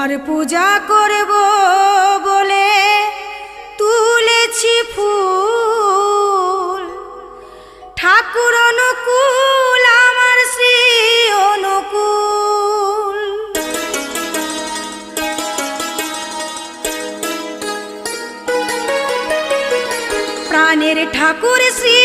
তোমার পূজা করব বলে তুলেছি ফুল, ঠাকুর অনুকূল আমার শ্রী অনুকূল। প্রাণের ঠাকুর শ্রী